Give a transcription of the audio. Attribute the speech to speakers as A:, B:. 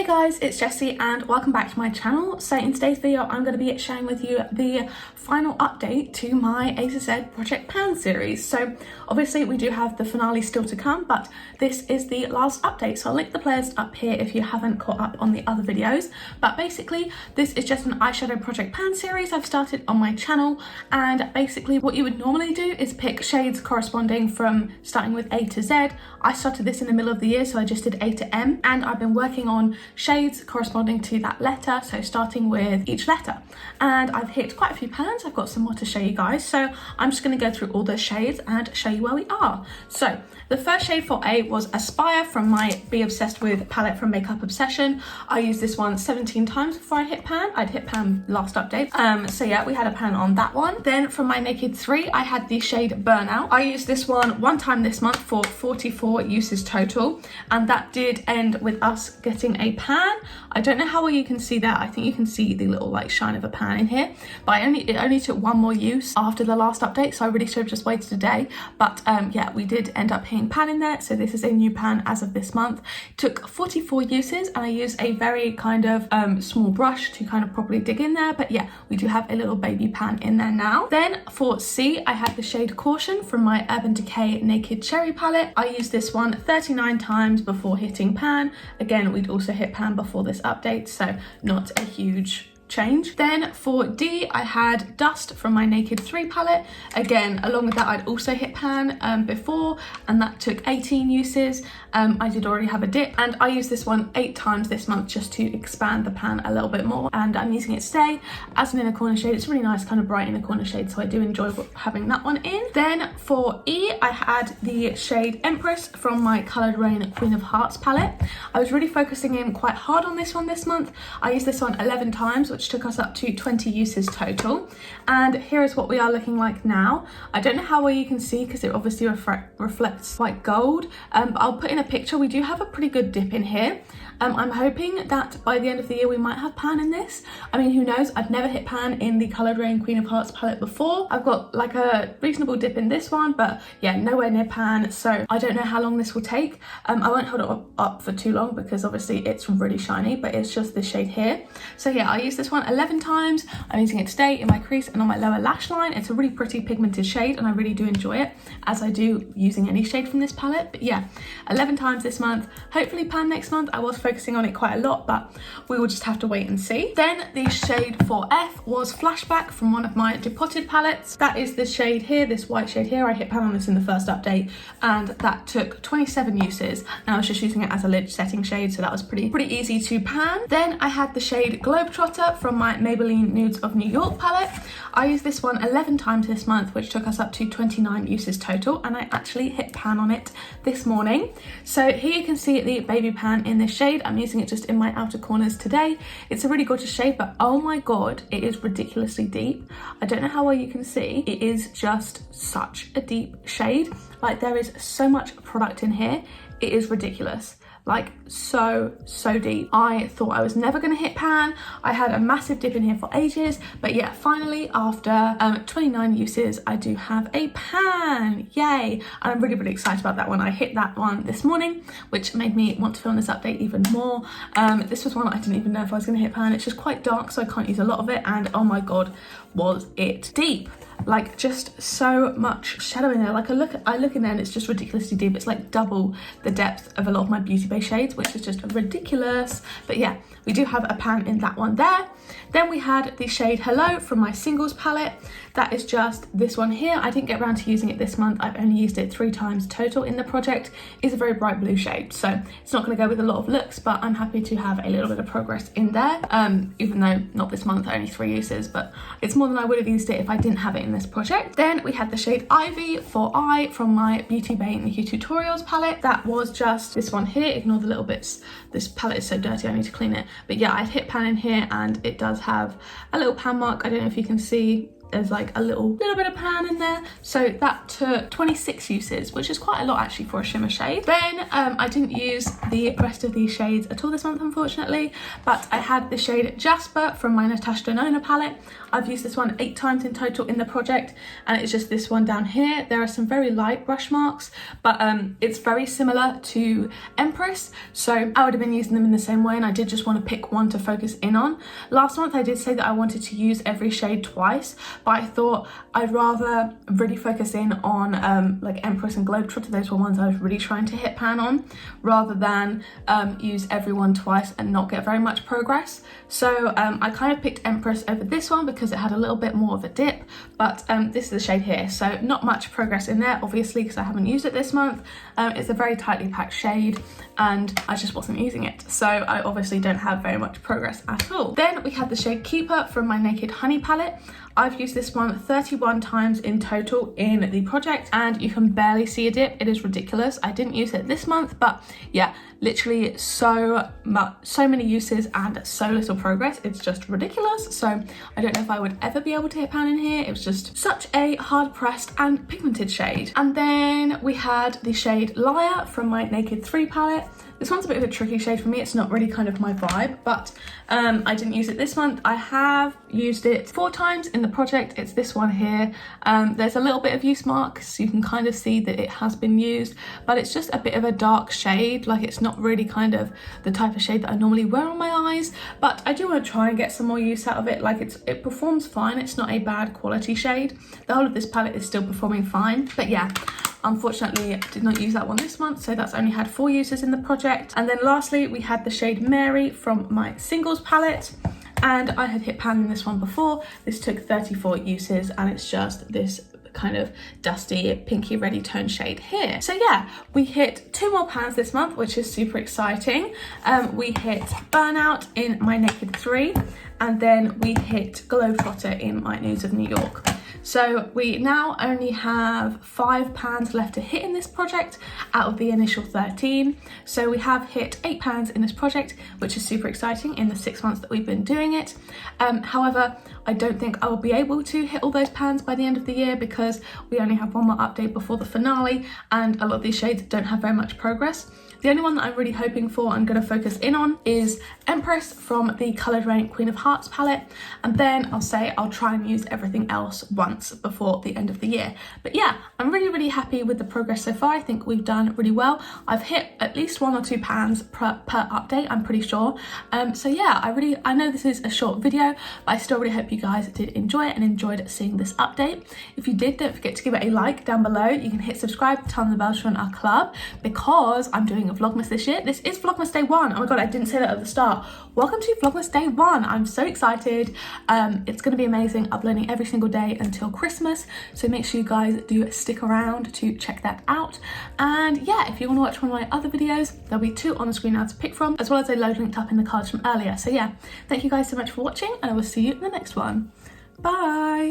A: guys, it's Jessie and welcome back to my channel. So in today's video I'm going to be sharing with you the final update to my A to Z Project Pan series. So obviously we do have the finale still to come, but this is the last update, so I'll link the playlist up here if you haven't caught up on the other videos. But basically this is just an eyeshadow Project Pan series I've started on my channel, and basically what you would normally do is pick shades corresponding from starting with A to Z. I started this in the middle of the year, so I just did A to M, and I've been working on shades corresponding to that letter, so starting with each letter. And I've hit quite a few pans. I've got some more to show you guys, so I'm just going to go through all the shades and show you where we are. So the first shade for A was Aspire from my Be Obsessed With palette from Makeup Obsession. I used this one 17 times before I hit pan. I'd hit pan last update, so yeah, we had a pan on that one. Then from my Naked 3 I had the shade Burnout. I used this one time this month for 44 uses total, and that did end with us getting a pan. I don't know how well you can see that. I think you can see the little like shine of a pan in here, but it only took one more use after the last update, so I really should have just waited a day. But yeah, we did end up hitting pan in there, so this is a new pan as of this month. It took 44 uses, and I used a very kind of small brush to kind of properly dig in there. But yeah, we do have a little baby pan in there now. Then for C I had the shade Caution from my Urban Decay Naked Cherry palette. I used this one 39 times before hitting pan. Again, we'd also hit pan before this update, so not a huge change. Then for D I had Dust from my Naked 3 palette. Again, along with that I'd also hit pan before, and that took 18 uses. I did already have a dip, and I used this one 8 times this month just to expand the pan a little bit more, and I'm using it today as an inner corner shade. It's really nice, kind of bright inner corner shade, so I do enjoy having that one in. Then for E I had the shade Empress from my Coloured Rain Queen of Hearts palette. I was really focusing in quite hard on this one this month. I used this one 11 times, which took us up to 20 uses total, and here is what we are looking like now. I don't know how well you can see because it obviously reflects like gold, but I'll put in a picture. We do have a pretty good dip in here. I'm hoping that by the end of the year we might have pan in this. I mean, who knows? I've never hit pan in the Coloured Rain Queen of Hearts palette before. I've got like a reasonable dip in this one, but yeah, nowhere near pan, so I don't know how long this will take. I won't hold it up for too long because obviously it's really shiny, but it's just this shade here. So yeah, I used this one 11 times. I'm using it today in my crease and on my lower lash line. It's a really pretty pigmented shade, and I really do enjoy it, as I do using any shade from this palette. But yeah, 11 times this month. Hopefully pan next month. I was focusing on it quite a lot, but we will just have to wait and see. Then the shade for F was Flashback from one of my Depotted palettes. That is this shade here, this white shade here. I hit pan on this in the first update, and that took 27 uses, and I was just using it as a lid setting shade, so that was pretty easy to pan. Then I had the shade Globetrotter from my Maybelline Nudes of New York palette. I used this one 11 times this month, which took us up to 29 uses total, and I actually hit pan on it this morning. So here you can see the baby pan in this shade. I'm using it just in my outer corners today. It's a really gorgeous shade, but oh my god, it is ridiculously deep. I don't know how well you can see. It is just such a deep shade. Like, there is so much product in here. It is ridiculous. Like, so deep. I thought I was never gonna hit pan. I had a massive dip in here for ages, but yeah, finally after 29 uses I do have a pan. Yay! And I'm really excited about that one. I hit that one this morning, which made me want to film this update even more. This was one I didn't even know if I was gonna hit pan. It's just quite dark, so I can't use a lot of it, and oh my god, was it deep. Like, just so much shadow in there. Like, I look in there and it's just ridiculously deep. It's like double the depth of a lot of my beauty bay shades, which is just ridiculous. But yeah, we do have a pan in that one there. Then we had the shade Hello from my Singles palette. That is just this one here. I didn't get around to using it this month. I've only used it 3 times total in the project. It's a very bright blue shade, so it's not going to go with a lot of looks, but I'm happy to have a little bit of progress in there. Even though not this month, only 3 uses, but it's more than I would have used it if I didn't have it in this project. Then we had the shade Ivy for I from my Beauty Bay Nikki Tutorials palette. That was just this one here. Ignore the little bits. This palette is so dirty, I need to clean it. But yeah, I've hit pan in here, and it does have a little pan mark. I don't know if you can see there's like a little bit of pan in there. So that took 26 uses, which is quite a lot actually for a shimmer shade. Then I didn't use the rest of these shades at all this month, unfortunately, but I had the shade Jasper from my Natasha Denona palette. I've used this one 8 times in total in the project, and it's just this one down here. There are some very light brush marks, but it's very similar to Empress, so I would have been using them in the same way, and I did just want to pick one to focus in on. Last month I did say that I wanted to use every shade twice, but I thought I'd rather really focus in on like Empress and Globetrotter. Those were ones I was really trying to hit pan on, rather than use everyone twice and not get very much progress. So I kind of picked Empress over this one because it had a little bit more of a dip, but this is the shade here, so not much progress in there, obviously, because I haven't used it this month. It's a very tightly packed shade and I just wasn't using it, so I obviously don't have very much progress at all. Then we have the shade Keeper from my Naked Honey palette. I've used this one 31 times in total in the project, and you can barely see a dip. It is ridiculous. I didn't use it this month, but yeah, literally so many uses and so little progress. It's just ridiculous. So I don't know if I would ever be able to hit pan in here. It was just such a hard pressed and pigmented shade. And then we had the shade Liar from my Naked 3 palette. This one's a bit of a tricky shade for me. It's not really kind of my vibe, but I didn't use it this month. I have used it 4 times in the project. It's this one here. There's a little bit of use marks, so you can kind of see that it has been used, but it's just a bit of a dark shade. Like, it's not really kind of the type of shade that I normally wear on my eyes, but I do want to try and get some more use out of it. Like, it performs fine. It's not a bad quality shade. The whole of this palette is still performing fine, but yeah, unfortunately, I did not use that one this month, so that's only had 4 uses in the project. And then lastly, we had the shade Mary from my Singles palette, and I had hit pan in this one before. This took 34 uses, and it's just this kind of dusty pinky reddy tone shade here. So yeah, we hit 2 more pans this month, which is super exciting. We hit Burnout in my Naked 3, and then we hit Globetrotter in my Nudes of New York. So we now only have 5 pans left to hit in this project out of the initial 13. So we have hit 8 pans in this project, which is super exciting in the 6 months that we've been doing it. However, I don't think I will be able to hit all those pans by the end of the year because we only have 1 more update before the finale, and a lot of these shades don't have very much progress. The only one that I'm really hoping for and going to focus in on is Empress from the Coloured Rain Queen of Hearts palette, and then I'll try and use everything else once before the end of the year. But yeah, I'm really happy with the progress so far. I think we've done really well. I've hit at least 1 or 2 pans per update, I'm pretty sure. So yeah, I know this is a short video, but I still really hope you guys did enjoy it and enjoyed seeing this update. If you did, don't forget to give it a like down below. You can hit subscribe, turn on the bell to join our club, because I'm doing a Vlogmas this year. This is Vlogmas Day 1. Oh my god, I didn't say that at the start. Welcome to Vlogmas Day 1. I'm so excited. It's going to be amazing, uploading every single day until Christmas, so make sure you guys do stick around to check that out. And yeah, if you want to watch one of my other videos, there'll be 2 on the screen now to pick from, as well as a load linked up in the cards from earlier. So yeah, thank you guys so much for watching, and I will see you in the next one. Bye.